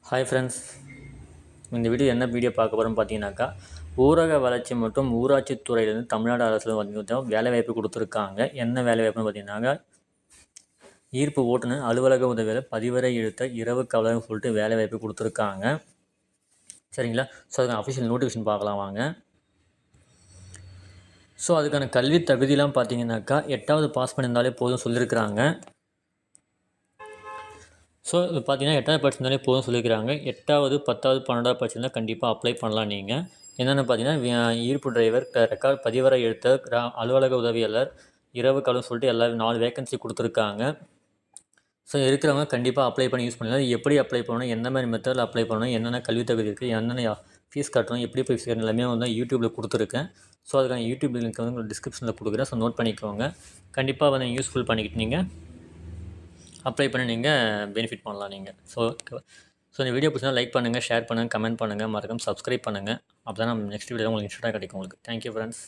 Hi friends, இந்த video பார்க்க போகிறோம்னு பார்த்தீங்கன்னாக்கா, ஊரக வளர்ச்சி மற்றும் ஊராட்சித் துறையிலேருந்து தமிழ்நாடு அரசு வந்து வேலைவாய்ப்பு கொடுத்துருக்காங்க. என்ன வேலைவாய்ப்புன்னு பார்த்தீங்கன்னாக்கா, ஈர்ப்பு ஓட்டுநர், அலுவலக உதவியாளர், பதிவறை எழுத்தர், இரவு காவலர்னு சொல்லிட்டு வேலைவாய்ப்பு கொடுத்துருக்காங்க. சரிங்களா? ஸோ அதுக்கான அஃபிஷியல் நோட்டிஃபிகேஷன் பார்க்கலாம் வாங்க. ஸோ அதுக்கான கல்வி தகுதியெலாம் பார்த்தீங்கன்னாக்கா 8வது பாஸ் பண்ணியிருந்தாலே போதும் சொல்லியிருக்கிறாங்க. ஸோ இது பார்த்தீங்கன்னா 8வது படிச்சிருந்தாலே போதும் சொல்லியிருக்கிறாங்க. 8வது 10வது 12வது படிச்சிருந்தால் கண்டிப்பாக அப்ளை பண்ணலாம் நீங்கள். என்னென்னு பார்த்தீங்கன்னா ஈர்ப்பு டிரைவர், ரெக்கார்ட் பதிவறை எழுத்தர், அலுவலக உதவியாளர், இரவு காவலர்னு சொல்லிட்டு எல்லா 4 வேகன்சி கொடுத்துருக்காங்க. ஸோ இருக்கிறவங்க கண்டிப்பாக அப்ளை பண்ணி யூஸ் பண்ணலாம். எப்படி அப்ளை பண்ணணும், எந்த மாதிரி மெத்தடில் அப்ளை பண்ணணும், என்னென்ன கல்வி தகுதி இருக்குது, என்னென்ன ஃபீஸ் கட்டணும், எப்படி ஃபீஸ் கட்டணும் எல்லாமே வந்து யூடியூப்பில் கொடுத்துருக்கேன். ஸோ அதுக்கான யூடியூப் லிங்க் வந்து உங்களுக்கு டிஸ்கிரிப்ஷனில் கொடுக்குறேன். ஸோ நோட் பண்ணிக்கோங்க. கண்டிப்பாக வந்து யூஸ்ஃபுல் பண்ணிக்கிட்டு நீங்கள் அப்ளை பண்ணி நீங்கள் பெனிஃபிட் பண்ணலாம் நீங்கள். ஸோ இந்த வீடியோ பிடிச்சா லைக் பண்ணுங்கள், ஷேர் பண்ணுங்கள், கமெண்ட் பண்ணுங்கள், மறக்காம சப்ஸ்கிரைப் பண்ணுங்கள். அப்போ தான் நம்ம நெக்ஸ்ட் வீடியோ உங்களுக்கு இன்ஸ்டன்ட்டாக கிடைக்கும் உங்களுக்கு. Thank you friends.